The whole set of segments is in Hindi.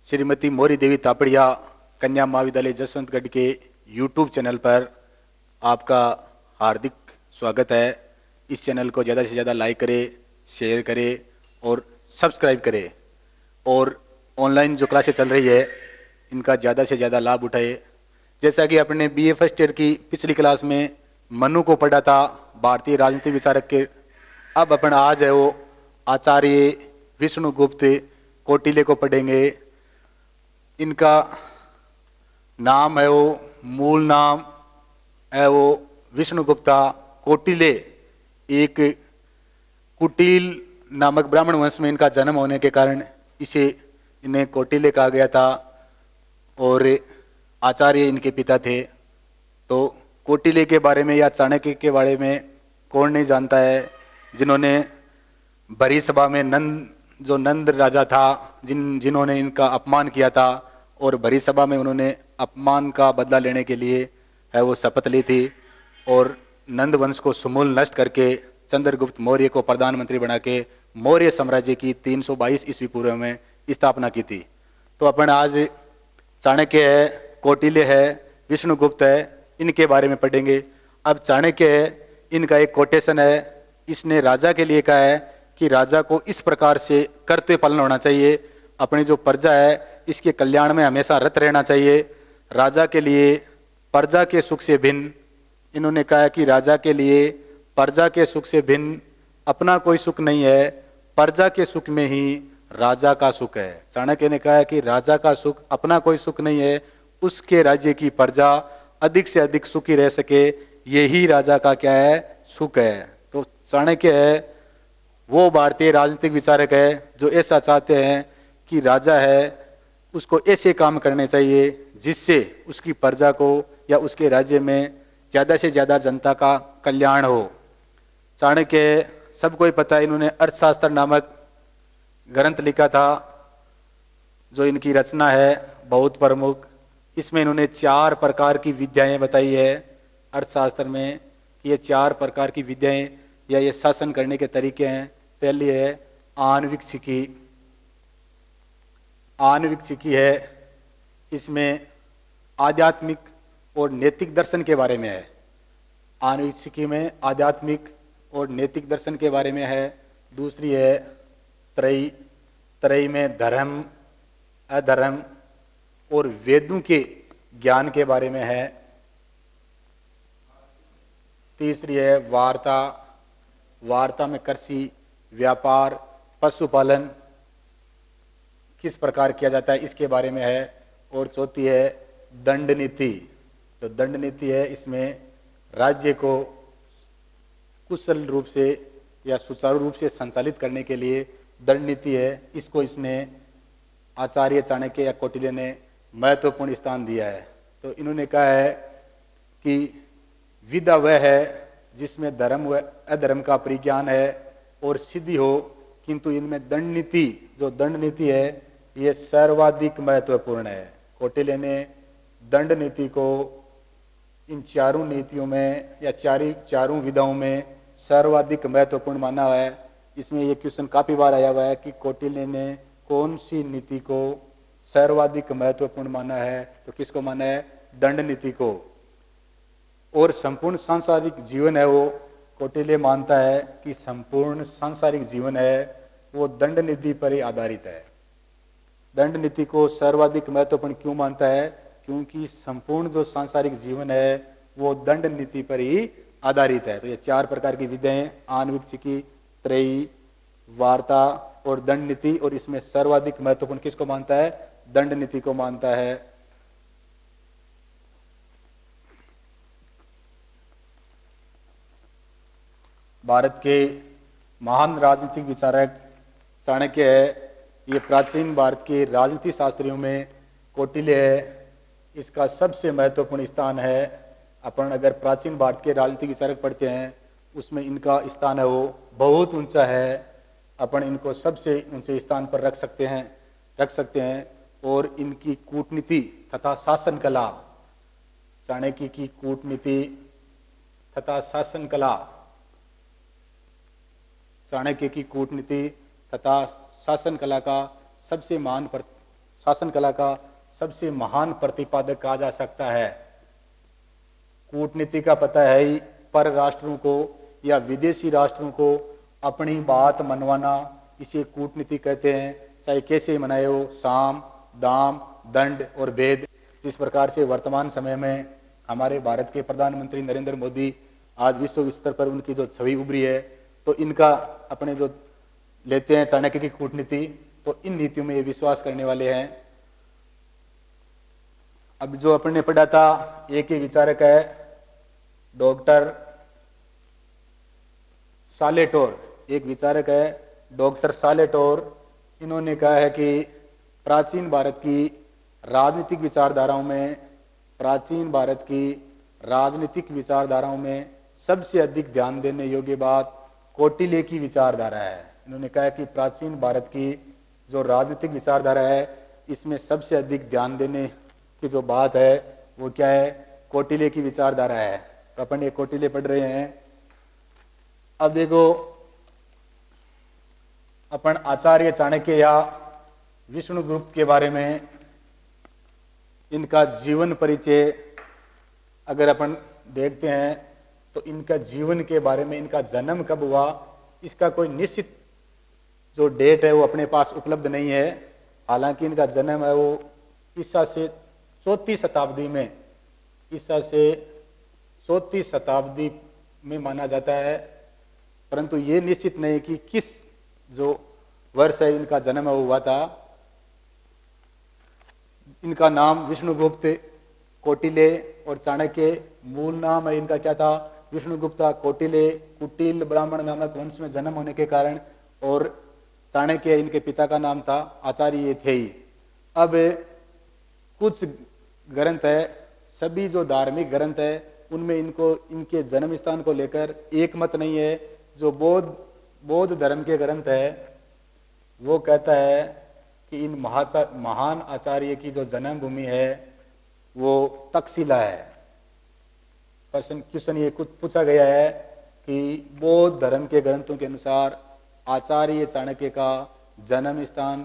श्रीमती मौरी देवी तापड़िया कन्या महाविद्यालय जसवंतगढ़ के यूट्यूब चैनल पर आपका हार्दिक स्वागत है। इस चैनल को ज़्यादा से ज़्यादा लाइक करें, शेयर करें और सब्सक्राइब करें और ऑनलाइन जो क्लासेस चल रही है इनका ज़्यादा से ज़्यादा लाभ उठाए। जैसा कि अपने बीए फर्स्ट ईयर की पिछली क्लास में मनु को पढ़ा था, भारतीय राजनीतिक विचारक के, अब अपन आज है वो आचार्य विष्णुगुप्त कौटिल्य को पढ़ेंगे। इनका नाम है वो, मूल नाम है वो विष्णुगुप्ता कौटिल्य। एक कुटिल नामक ब्राह्मण वंश में इनका जन्म होने के कारण इसे इन्हें कौटिल्य कहा गया था और आचार्य इनके पिता थे। तो कौटिल्य के बारे में या चाणक्य के बारे में कौन नहीं जानता है, जिन्होंने भरी सभा में नंद राजा था जिन्होंने इनका अपमान किया था और भरी सभा में उन्होंने अपमान का बदला लेने के लिए है वो शपथ ली थी और नंद वंश को समूल नष्ट करके चंद्रगुप्त मौर्य को प्रधानमंत्री बना के मौर्य साम्राज्य की 322 ईस्वी पूर्व में स्थापना की थी। तो अपन आज चाणक्य है, कौटिल्य है, विष्णुगुप्त है, इनके बारे में पढ़ेंगे। अब चाणक्य है, इनका एक कोटेशन है, इसने राजा के लिए कहा है कि राजा को इस प्रकार से कर्तव्य पालन होना चाहिए, अपनी जो प्रजा है इसके कल्याण में हमेशा रत रहना चाहिए। राजा के लिए प्रजा के सुख से भिन्न, इन्होंने कहा कि राजा के लिए प्रजा के सुख से भिन्न अपना कोई सुख नहीं है, प्रजा के सुख में ही राजा का सुख है। चाणक्य ने कहा है कि राजा का सुख अपना कोई सुख नहीं है, उसके राज्य की प्रजा अधिक से अधिक सुखी रह सके, यही राजा का क्या है, सुख है। तो चाणक्य है वो भारतीय राजनीतिक विचारक है जो ऐसा चाहते हैं कि राजा है उसको ऐसे काम करने चाहिए जिससे उसकी प्रजा को या उसके राज्य में ज़्यादा से ज़्यादा जनता का कल्याण हो। चाणक्य सबको ही पता है, इन्होंने अर्थशास्त्र नामक ग्रंथ लिखा था जो इनकी रचना है बहुत प्रमुख। इसमें इन्होंने 4 प्रकार की विद्याएं बताई है अर्थशास्त्र में कि ये 4 प्रकार की विद्याएं या ये शासन करने के तरीके हैं। पहली है आणविक सिक्की। आणविक सिक्की है, इसमें आध्यात्मिक और नैतिक दर्शन के बारे में है। आणविक सिक्की में आध्यात्मिक और नैतिक दर्शन के बारे में है। दूसरी है त्रयी। त्रयी में धर्म, अधर्म और वेदों के ज्ञान के बारे में है। तीसरी है वार्ता। वार्ता में कृषि, व्यापार, पशुपालन किस प्रकार किया जाता है इसके बारे में है। और चौथी है दंड नीति। जो दंड नीति है इसमें राज्य को कुशल रूप से या सुचारू रूप से संचालित करने के लिए दंड नीति है, इसको इसने आचार्य चाणक्य या कौटिल्य ने महत्वपूर्ण स्थान दिया है। तो इन्होंने कहा है कि विद्या वह है जिसमें धर्म व अधर्म का परिज्ञान है और सिद्धि हो, किंतु इनमें दंड नीति, जो दंड नीति है ये सर्वाधिक महत्वपूर्ण है। कौटिल्य ने दंड नीति को इन 4 नीतियों में या चारों विधाओं में सर्वाधिक महत्वपूर्ण माना है। इसमें ये क्वेश्चन काफी बार आया हुआ है कि कौटिल्य ने कौन सी नीति को सर्वाधिक महत्वपूर्ण माना है, तो किसको माना है, दंड नीति को। और संपूर्ण सांसारिक जीवन है वो कौटिल्य मानता है कि संपूर्ण सांसारिक जीवन है वो दंड नीति पर ही आधारित है। दंड नीति को सर्वाधिक महत्वपूर्ण क्यों मानता है, क्योंकि संपूर्ण जो सांसारिक जीवन है वो दंड नीति पर ही आधारित है। तो ये 4 प्रकार की विद्याएं, आणविक सिक्की, त्रयी, वार्ता और दंड नीति, और इसमें सर्वाधिक महत्वपूर्ण किसको मानता है, दंड नीति को मानता है। भारत के महान राजनीतिक विचारक चाणक्य है, ये प्राचीन भारत के राजनीति शास्त्रियों में कौटिल्य है, इसका सबसे महत्वपूर्ण स्थान है। अपन अगर प्राचीन भारत के राजनीतिक विचारक पढ़ते हैं उसमें इनका स्थान है वो बहुत ऊंचा है। अपन इनको सबसे ऊंचे स्थान पर रख सकते हैं। और इनकी कूटनीति तथा शासन कला, चाणक्य की कूटनीति तथा शासन कला, चाणक्य की कूटनीति तथा शासन कला का सबसे महान शासन कला का सबसे महान प्रतिपादक कहा जा सकता है। कूटनीति का पता है ही, पर राष्ट्रों को या विदेशी राष्ट्रों को अपनी बात मनवाना, इसे कूटनीति कहते हैं। चाहे कैसे मनाए हो, साम दाम दंड और भेद। जिस प्रकार से वर्तमान समय में हमारे भारत के प्रधानमंत्री नरेंद्र मोदी आज विश्व स्तर पर उनकी जो छवि उभरी है, तो इनका अपने जो लेते हैं चाणक्य की कूटनीति, तो इन नीतियों में ये विश्वास करने वाले हैं। अब जो अपन ने पढ़ा था, एक ही विचारक है डॉक्टर सालेटोर, एक विचारक है डॉक्टर सालेटोर। इन्होंने कहा है कि प्राचीन भारत की राजनीतिक विचारधाराओं में, प्राचीन भारत की राजनीतिक विचारधाराओं में सबसे अधिक ध्यान देने योग्य बात कौटिल्य की विचारधारा है। इन्होंने कहा कि प्राचीन भारत की जो राजनीतिक विचारधारा है, इसमें सबसे अधिक ध्यान देने की जो बात है वो क्या है, कौटिल्य की विचारधारा है। तो अपन ये कौटिल्य पढ़ रहे हैं। अब देखो, अपन आचार्य चाणक्य या विष्णुगुप्त के बारे में, इनका जीवन परिचय अगर अपन देखते हैं तो इनका जीवन के बारे में, इनका जन्म कब हुआ, इसका कोई निश्चित जो डेट है वो अपने पास उपलब्ध नहीं है। हालांकि इनका जन्म है वो ईसा से 4वीं शताब्दी में, ईसा से 4वीं शताब्दी में माना जाता है, परंतु ये निश्चित नहीं कि किस जो वर्ष है इनका जन्म हुआ था। इनका नाम विष्णुगुप्त, कौटिल्य और चाणक्य, मूल नाम है इनका क्या था, विष्णुगुप्त कौटिल्य। कुटिल ब्राह्मण नामक वंश में जन्म होने के कारण, और चाणक्य इनके पिता का नाम था, आचार्य ये थे ही। अब कुछ ग्रंथ है, सभी जो धार्मिक ग्रंथ है उनमें इनको, इनके जन्म स्थान को लेकर एक मत नहीं है। जो बौद्ध धर्म के ग्रंथ है वो कहता है कि इन महान आचार्य की जो जन्मभूमि है वो तक्षशिला है। क्वेश्चन ये कुछ पूछा गया है कि बौद्ध धर्म के ग्रंथों के अनुसार आचार्य चाणक्य का जन्म स्थान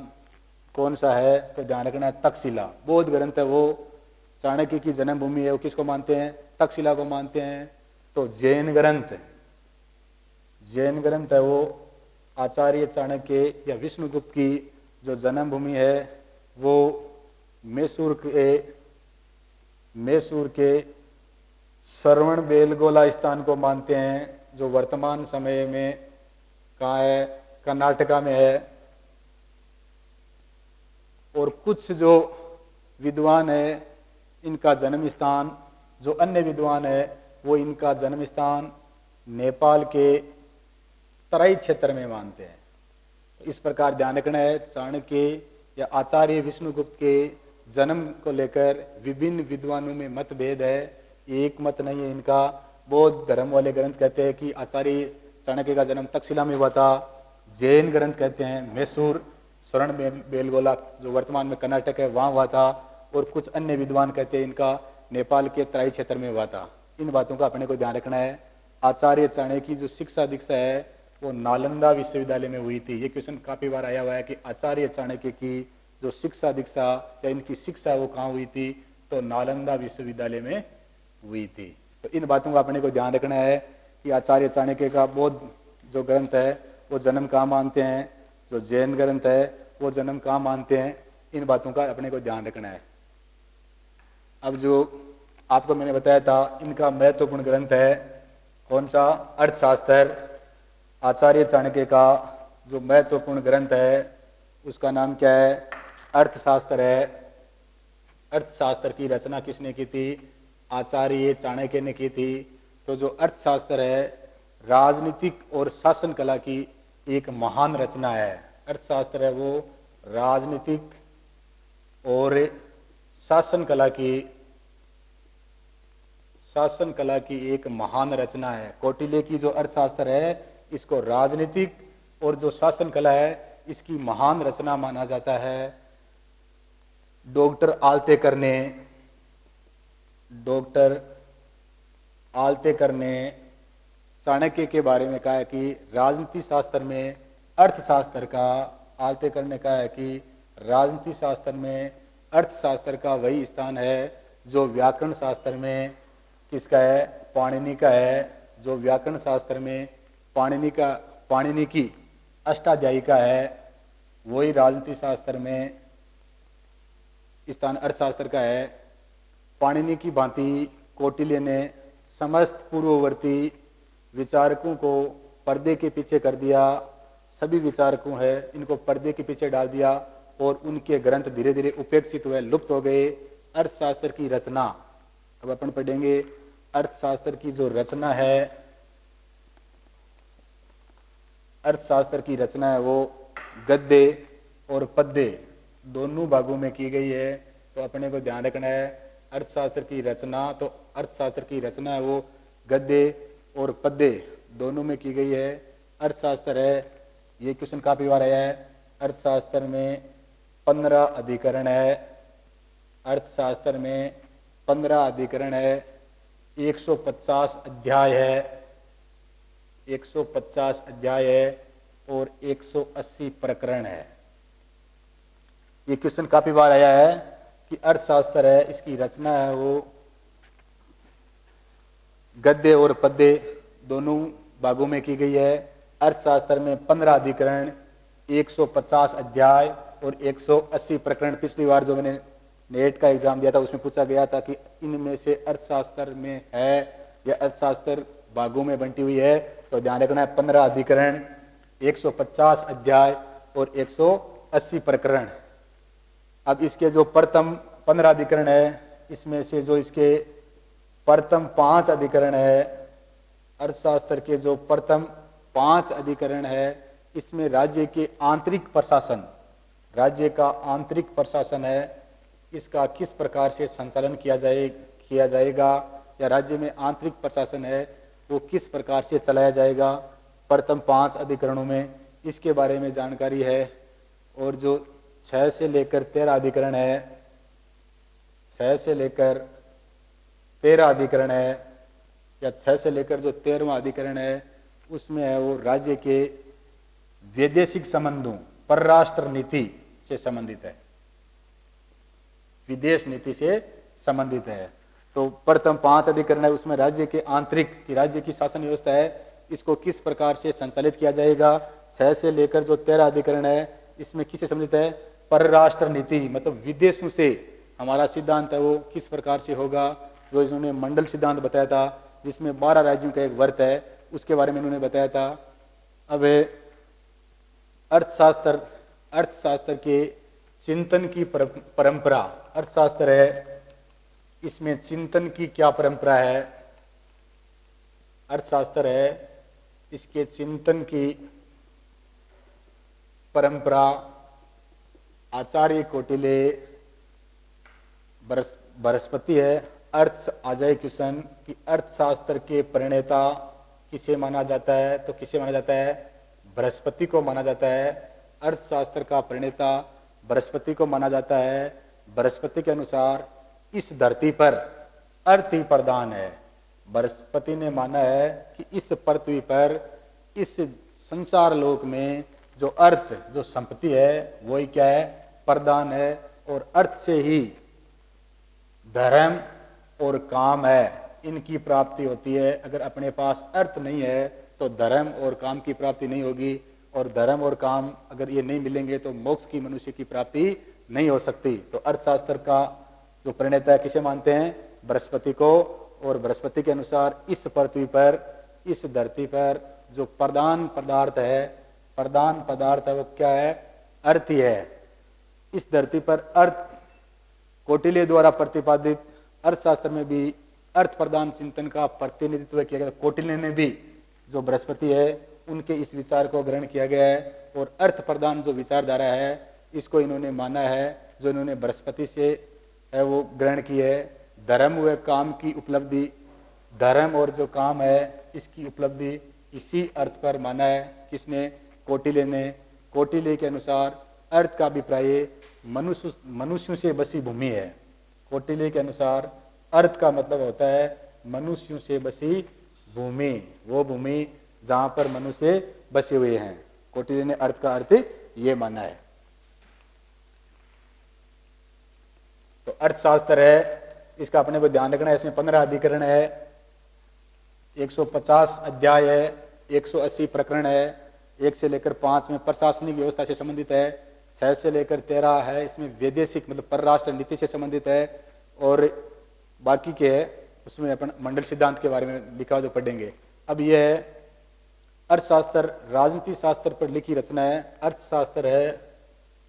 कौन सा है, तो ध्यान रखना है तक्षशिला। बौद्ध ग्रंथ है वो चाणक्य की जन्मभूमि है, वो किसको मानते हैं, तक्षशिला को मानते हैं। तो जैन ग्रंथ है वो आचार्य चाणक्य या विष्णुगुप्त की जो जन्मभूमि है वो मैसूर के श्रवण बेलगोला स्थान को मानते हैं, जो वर्तमान समय में कहाँ है, कर्नाटका में है। और कुछ जो विद्वान है इनका जन्म स्थान, जो अन्य विद्वान है वो इनका जन्म स्थान नेपाल के तराई क्षेत्र में मानते हैं। इस प्रकार ध्यान रखना है, चाणक्य या आचार्य विष्णुगुप्त के जन्म को लेकर विभिन्न विद्वानों में मतभेद है, एक मत नहीं है इनका। बौद्ध धर्म वाले ग्रंथ कहते हैं कि आचार्य चाणक्य का जन्म तक्षशिला में हुआ था। जैन ग्रंथ कहते हैं मैसूर श्रवण बेलगोला जो वर्तमान में कर्नाटक है वहां हुआ था। और कुछ अन्य विद्वान कहते हैं इनका नेपाल के तराई क्षेत्र में हुआ था। इन बातों का अपने को ध्यान रखना है। आचार्य चाणक्य की जो शिक्षा दीक्षा है वो नालंदा विश्वविद्यालय में हुई थी। ये क्वेश्चन काफी बार आया हुआ है कि आचार्य चाणक्य की जो शिक्षा दीक्षा या इनकी शिक्षा वो कहाँ हुई थी, तो नालंदा विश्वविद्यालय में हुई थी। तो इन बातों का अपने को ध्यान रखना है कि आचार्य चाणक्य का बौद्ध जो ग्रंथ है वो जन्म कहाँ मानते हैं, जो जैन ग्रंथ है वो जन्म कहाँ मानते हैं, इन बातों का अपने को ध्यान रखना है। अब जो आपको मैंने बताया था, इनका महत्वपूर्ण ग्रंथ है कौन सा, अर्थशास्त्र। आचार्य चाणक्य का जो महत्वपूर्ण ग्रंथ है उसका नाम क्या है, अर्थशास्त्र है। अर्थशास्त्र की रचना किसने की थी, आचार्य चाणक्य ने की थी। तो जो अर्थशास्त्र है राजनीतिक और शासन कला की एक महान रचना है। अर्थशास्त्र है वो राजनीतिक और शासन कला की एक महान रचना है। कौटिल्य की जो अर्थशास्त्र है इसको राजनीतिक और जो शासन कला है इसकी महान रचना माना जाता है। डॉक्टर आल्तेकर ने चाणक्य के बारे में कहा है कि राजनीति शास्त्र में अर्थशास्त्र का, आल्तेकर ने कहा है कि राजनीति शास्त्र में अर्थशास्त्र का वही स्थान है जो व्याकरण शास्त्र में किसका है, पाणिनि का है। जो व्याकरण शास्त्र में पाणिनि की अष्टाध्यायी का है, वही राजनीति शास्त्र में स्थान अर्थशास्त्र का है। पाणिनि की भांति कौटिल्य ने समस्त पूर्ववर्ती विचारकों को पर्दे के पीछे कर दिया। सभी विचारकों है इनको पर्दे के पीछे डाल दिया और उनके ग्रंथ धीरे धीरे उपेक्षित हुए, लुप्त हो गए। अर्थशास्त्र की रचना, अब अपन पढ़ेंगे अर्थशास्त्र की जो रचना है, अर्थशास्त्र की रचना है वो गद्य और पद्य दोनों भागों में की गई है। तो अपने को ध्यान रखना है अर्थशास्त्र की रचना, तो अर्थशास्त्र की रचना है वो गद्य और पद्य दोनों में की गई है। अर्थशास्त्र है, ये क्वेश्चन काफी बार आया है। अर्थशास्त्र में 15 अधिकरण है, अर्थशास्त्र में 15 अधिकरण है, 150 अध्याय है, 150 अध्याय है और 180 प्रकरण है। ये क्वेश्चन काफी बार आया है कि अर्थशास्त्र है, इसकी रचना है वो गद्य और पद्य दोनों भागों में की गई है। अर्थशास्त्र में 15 अधिकरण, 150 अध्याय और 180 प्रकरण। पिछली बार जो मैंने नेट का एग्जाम दिया था उसमें पूछा गया था कि इनमें से अर्थशास्त्र में है या अर्थशास्त्र भागों में बंटी हुई है, तो ध्यान रखना है 15 अधिकरण, 150 अध्याय और 180 प्रकरण। अब इसके जो प्रथम 15 अधिकरण है, इसमें से जो इसके प्रथम 5 अधिकरण है, अर्थशास्त्र के जो प्रथम 5 अधिकरण है, इसमें राज्य के आंतरिक प्रशासन, राज्य का आंतरिक प्रशासन है, इसका किस प्रकार से संचालन किया जाएगा या राज्य में आंतरिक प्रशासन है वो किस प्रकार से चलाया जाएगा, प्रथम 5 अधिकरणों में इसके बारे में जानकारी है। और जो 6 से लेकर 13 अधिकरण है, 6 से लेकर 13 अधिकरण है या 6 से लेकर जो 13वां अधिकरण है, उसमें है वो राज्य के वैदेशिक संबंधों, परराष्ट्र नीति से संबंधित है, विदेश नीति से संबंधित है। तो प्रथम 5 अधिकरण है, उसमें राज्य के आंतरिक की राज्य की शासन व्यवस्था है, इसको किस प्रकार से संचालित किया जाएगा। 6 से लेकर जो 13 अधिकरण है, इसमें किससे संबंधित है, परराष्ट्र नीति, मतलब विदेशों से हमारा सिद्धांत है वो किस प्रकार से होगा। जो इन्होंने मंडल सिद्धांत बताया था जिसमें 12 राज्यों का एक वर्त है, उसके बारे में इन्होंने बताया था। अब अर्थशास्त्र के चिंतन की परंपरा, अर्थशास्त्र है इसमें चिंतन की क्या परंपरा है, अर्थशास्त्र है इसके चिंतन की परंपरा आचार्य कौटिल्य बृहस्पति है। अर्थ आ जाए क्वेश्चन कि अर्थशास्त्र के प्रणेता किसे माना जाता है, तो किसे माना जाता है, बृहस्पति को माना जाता है। अर्थशास्त्र का प्रणेता बृहस्पति को माना जाता है। बृहस्पति के अनुसार इस धरती पर अर्थ ही प्रधान है। बृहस्पति ने माना है कि इस पृथ्वी पर, इस संसार लोक में जो अर्थ, जो संपत्ति है वही क्या है, प्रधान है। और अर्थ से ही धर्म और काम है, इनकी प्राप्ति होती है। अगर अपने पास अर्थ नहीं है तो धर्म और काम की प्राप्ति नहीं होगी, और धर्म और काम अगर ये नहीं मिलेंगे तो मोक्ष की मनुष्य की प्राप्ति नहीं हो सकती। तो अर्थशास्त्र का जो प्रणेता है किसे मानते हैं, बृहस्पति को। और बृहस्पति के अनुसार इस पृथ्वी पर, इस धरती पर जो प्रधान पदार्थ है, प्रधान पदार्थ है वो क्या है, अर्थ ही है। इस धरती पर अर्थ कौटिल्य द्वारा प्रतिपादित अर्थशास्त्र में भी अर्थ प्रधान चिंतन का प्रतिनिधित्व किया गया। कौटिल्य ने भी, जो बृहस्पति है, उनके इस विचार को ग्रहण किया गया है और अर्थ प्रधान जो विचारधारा है इसको इन्होंने माना है, जो इन्होंने बृहस्पति से है वो ग्रहण की है। धर्म व काम की उपलब्धि, धर्म और जो काम है इसकी उपलब्धि इसी अर्थ पर माना है। किसने, कौटिल्य ने। कौटिल्य के अनुसार अर्थ का अभिप्राय मनुष्यों से बसी भूमि है। कौटिल्य के अनुसार अर्थ का मतलब होता है मनुष्यों से बसी भूमि, वो भूमि जहां पर मनुष्य बसे हुए हैं। कौटिल्य ने अर्थ का अर्थ ये माना है। अर्थशास्त्र है, इसका अपने को ध्यान रखना है। इसमें 15 अधिकरण है, 150 अध्याय है, 180 प्रकरण है, 1 से लेकर 5 में प्रशासनिक व्यवस्था से संबंधित है, 6 से लेकर 13 है इसमें वैदेशिक मतलब परराष्ट्र नीति से संबंधित है, और बाकी के है उसमें अपन मंडल सिद्धांत के बारे में लिखा जो पढ़ेंगे। अब यह अर्थशास्त्र राजनीति शास्त्र पर लिखी रचना है। अर्थशास्त्र है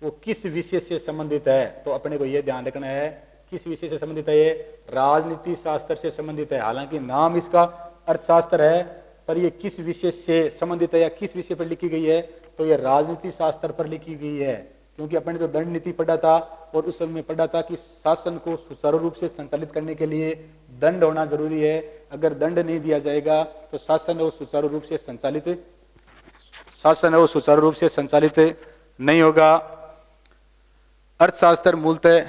वो किस विषय से संबंधित है, तो अपने को यह ध्यान रखना है किस विषय से संबंधित है। ये राजनीति शास्त्र से संबंधित है, हालांकि नाम इसका अर्थशास्त्र है, पर ये किस विषय से संबंधित है या किस विषय पर लिखी गई है, तो ये राजनीति शास्त्र पर लिखी गई है। क्योंकि अपने जो दंड नीति पढ़ा था और उस समय में पढ़ा था कि शासन को सुचारू रूप से संचालित करने के लिए दंड होना जरूरी है। अगर दंड नहीं दिया जाएगा तो शासन वो सुचारू रूप से संचालित नहीं होगा। अर्थशास्त्र मूलतः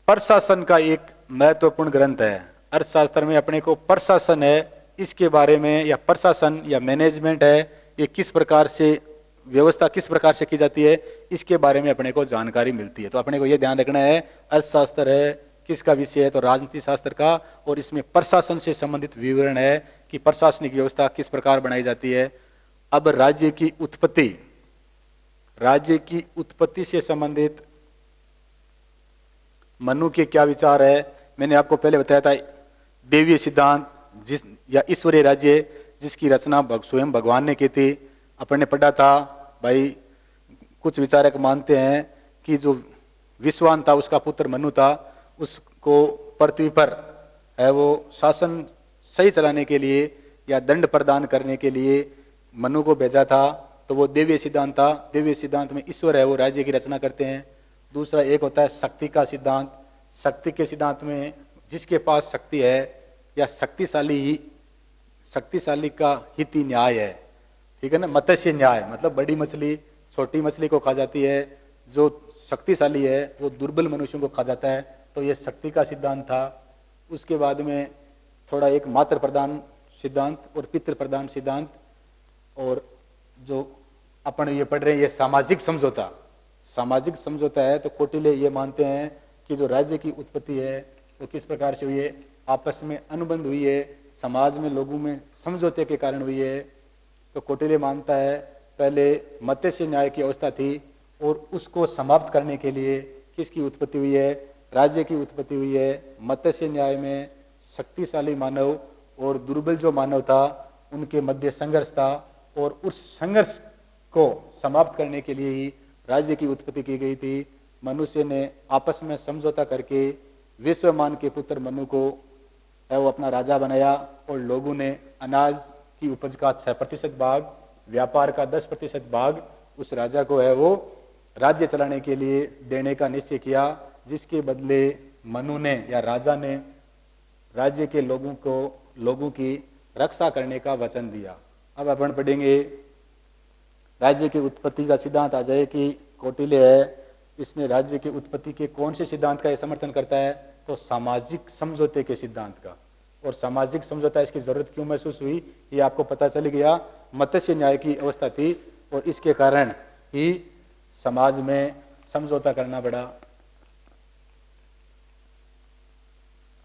प्रशासन का एक महत्वपूर्ण ग्रंथ है। अर्थशास्त्र में अपने को प्रशासन है इसके बारे में, या प्रशासन या मैनेजमेंट है, ये किस प्रकार से व्यवस्था किस प्रकार से की जाती है, इसके बारे में अपने को जानकारी मिलती है। तो अपने को यह ध्यान रखना है अर्थशास्त्र है किसका विषय है, तो राजनीति शास्त्र का, और इसमें प्रशासन से संबंधित विवरण है कि प्रशासनिक व्यवस्था किस प्रकार बनाई जाती है। अब राज्य की उत्पत्ति से संबंधित मनु के क्या विचार है। मैंने आपको पहले बताया था देवीय सिद्धांत जिस या ईश्वरीय राज्य जिसकी रचना स्वयं भगवान ने की थी। अपन ने पढ़ा था भाई कुछ विचारक मानते हैं कि जो विश्वान था उसका पुत्र मनु था, उसको पृथ्वी पर है वो शासन सही चलाने के लिए या दंड प्रदान करने के लिए मनु को भेजा था, तो वो देवीय सिद्धांत था। देवीय सिद्धांत में ईश्वर है वो राज्य की रचना करते हैं। दूसरा एक होता है शक्ति का सिद्धांत। शक्ति के सिद्धांत में जिसके पास शक्ति है या शक्तिशाली का हित ही न्याय है, ठीक है ना। मत्स्य न्याय मतलब बड़ी मछली छोटी मछली को खा जाती है, जो शक्तिशाली है वो दुर्बल मनुष्यों को खा जाता है, तो ये शक्ति का सिद्धांत था। उसके बाद में थोड़ा एक मातृ प्रधान सिद्धांत और पितृ प्रधान सिद्धांत, और जो अपन ये पढ़ रहे हैं ये सामाजिक समझौता है। तो कौटिल्य ये मानते हैं कि जो राज्य की उत्पत्ति है वो किस प्रकार से हुई है, आपस में अनुबंध हुई है, समाज में लोगों में समझौते के कारण हुई है। तो कौटिल्य मानता है पहले मत्स्य न्याय की अवस्था थी और उसको समाप्त करने के लिए किसकी उत्पत्ति हुई है, राज्य की उत्पत्ति हुई है। मत्स्य न्याय में शक्तिशाली मानव और दुर्बल जो मानव था उनके मध्य संघर्ष था, और उस संघर्ष को समाप्त करने के लिए ही राज्य की उत्पत्ति की गई थी। मनुष्य ने आपस में समझौता करके विश्वमान के पुत्र मनु को है वो अपना राजा बनाया, और लोगों ने अनाज की उपज का 6% भाग, व्यापार का 10% भाग उस राजा को है वो राज्य चलाने के लिए देने का निश्चय किया, जिसके बदले मनु ने या राजा ने राज्य के लोगों की रक्षा करने का वचन दिया। अब अपन पढ़ेंगे राज्य की उत्पत्ति का सिद्धांत। आ जाए कि कौटिल्य है इसने राज्य की उत्पत्ति के कौन से सिद्धांत का यह समर्थन करता है, तो सामाजिक समझौते के सिद्धांत का। और सामाजिक समझौता इसकी जरूरत क्यों महसूस हुई ये आपको पता चल गया। मत्स्य न्याय की अवस्था थी और इसके कारण ही समाज में समझौता करना पड़ा।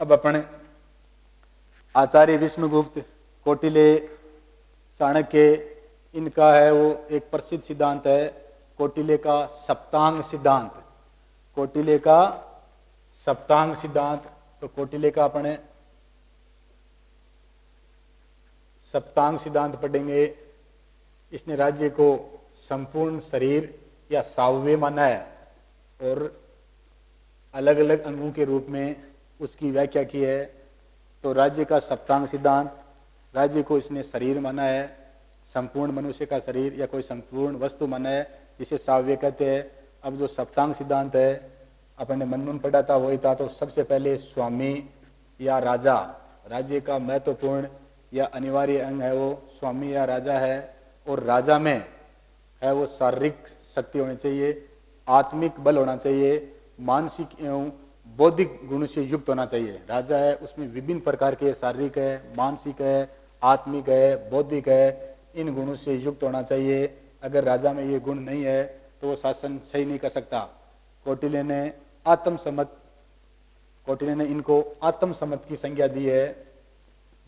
अब अपन आचार्य विष्णुगुप्त, कौटिल्य, चाणक्य, इनका है वो एक प्रसिद्ध सिद्धांत है कौटिल्य का सप्तांग सिद्धांत। कौटिल्य का सप्तांग सिद्धांत, तो कौटिल्य का अपने सप्तांग सिद्धांत पढ़ेंगे। इसने राज्य को संपूर्ण शरीर या सावयव माना है और अलग अलग अंगों के रूप में उसकी व्याख्या की है। तो राज्य का सप्तांग सिद्धांत, राज्य को इसने शरीर माना है, संपूर्ण मनुष्य का शरीर या कोई संपूर्ण वस्तु माना है, जिसे सावयव कहते हैं। अब जो सप्तांग सिद्धांत है अपन ने मनन पढ़ा था वही था। तो सबसे पहले स्वामी या राजा, राज्य का महत्वपूर्ण या अनिवार्य अंग है वो स्वामी या राजा है, और राजा में है वो शारीरिक शक्ति होनी चाहिए, आत्मिक बल होना चाहिए, मानसिक एवं बौद्धिक गुण से युक्त होना चाहिए। राजा है उसमें विभिन्न प्रकार के शारीरिक है, मानसिक है, आत्मिक है, बौद्धिक है, इन गुणों से युक्त होना चाहिए। अगर राजा में ये गुण नहीं है तो वो शासन सही नहीं कर सकता। कौटिल्य ने आत्मसम्मत कौटिल्य ने इनको आत्मसम्मत की संज्ञा दी है।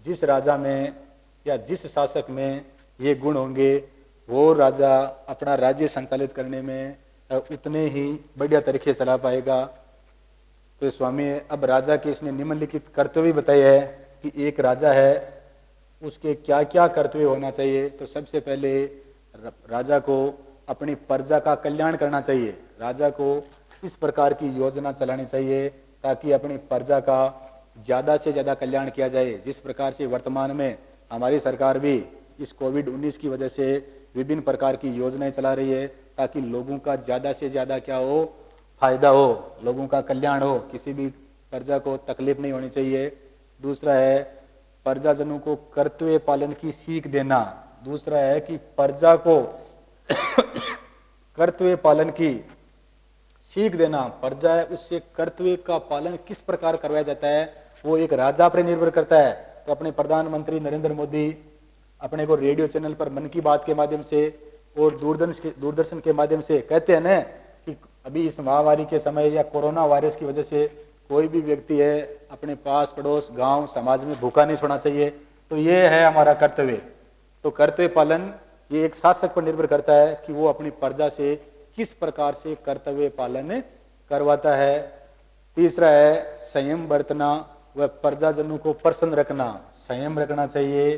जिस राजा में या जिस शासक में ये गुण होंगे वो राजा अपना राज्य संचालित करने में उतने ही बढ़िया तरीके से चला पाएगा। तो स्वामी अब राजा के इसने निम्नलिखित कर्तव्य बताए हैं कि एक राजा है उसके क्या क्या कर्तव्य होना चाहिए। तो सबसे पहले राजा को अपनी प्रजा का कल्याण करना चाहिए। राजा को इस प्रकार की योजना चलानी चाहिए ताकि अपनी प्रजा का ज़्यादा से ज़्यादा कल्याण किया जाए। जिस प्रकार से वर्तमान में हमारी सरकार भी इस कोविड-19 की वजह से विभिन्न प्रकार की योजनाएं चला रही है ताकि लोगों का ज़्यादा से ज़्यादा क्या हो, फायदा हो, लोगों का कल्याण हो, किसी भी प्रजा को तकलीफ नहीं होनी चाहिए। दूसरा है प्रजाजनों को कर्तव्य पालन की सीख देना। दूसरा है कि प्रजा को कर्तव्य पालन की सीख देना। प्रजा है उससे कर्तव्य का पालन किस प्रकार करवाया जाता है वो एक राजा पर निर्भर करता है। तो अपने प्रधानमंत्री नरेंद्र मोदी अपने को रेडियो चैनल पर मन की बात के माध्यम से और दूरदर्शन के माध्यम से कहते हैं ना कि अभी इस महामारी के समय या कोरोना वायरस की वजह से कोई भी व्यक्ति है अपने पास पड़ोस गांव समाज में भूखा नहीं सोना चाहिए। तो ये है हमारा कर्तव्य। तो कर्तव्य पालन ये एक शासक पर निर्भर करता है कि वो अपनी प्रजा से किस प्रकार से कर्तव्य पालन करवाता है। तीसरा है संयम बरतना व प्रजाजनों को प्रसन्न रखना। संयम रखना चाहिए,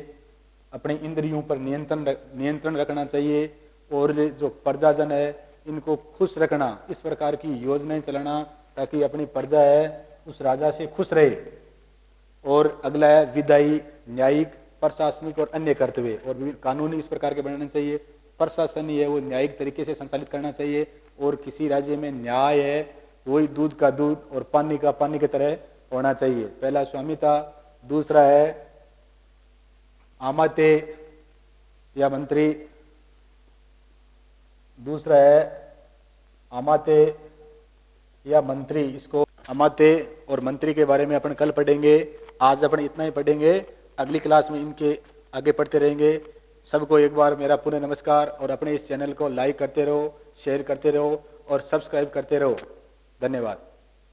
अपने इंद्रियों पर नियंत्रण रखना चाहिए और जो प्रजाजन है इनको खुश रखना। इस प्रकार की योजनाएं चलाना ताकि अपनी प्रजा है उस राजा से खुश रहे। और अगला है विधायी, न्यायिक, प्रशासनिक और अन्य कर्तव्य और विभिन्न कानूनी इस प्रकार के बनाने चाहिए। प्रशासन है वो न्यायिक तरीके से संचालित करना चाहिए और किसी राज्य में न्याय है वही दूध का दूध और पानी का पानी की तरह होना चाहिए। पहला स्वामित्व, दूसरा है आमात्य या मंत्री, दूसरा है अमात्य या मंत्री। इसको अमात्य और मंत्री के बारे में अपन कल पढ़ेंगे। आज अपन इतना ही पढ़ेंगे, अगली क्लास में इनके आगे पढ़ते रहेंगे। सबको एक बार मेरा पुनः नमस्कार और अपने इस चैनल को लाइक करते रहो, शेयर करते रहो और सब्सक्राइब करते रहो। धन्यवाद।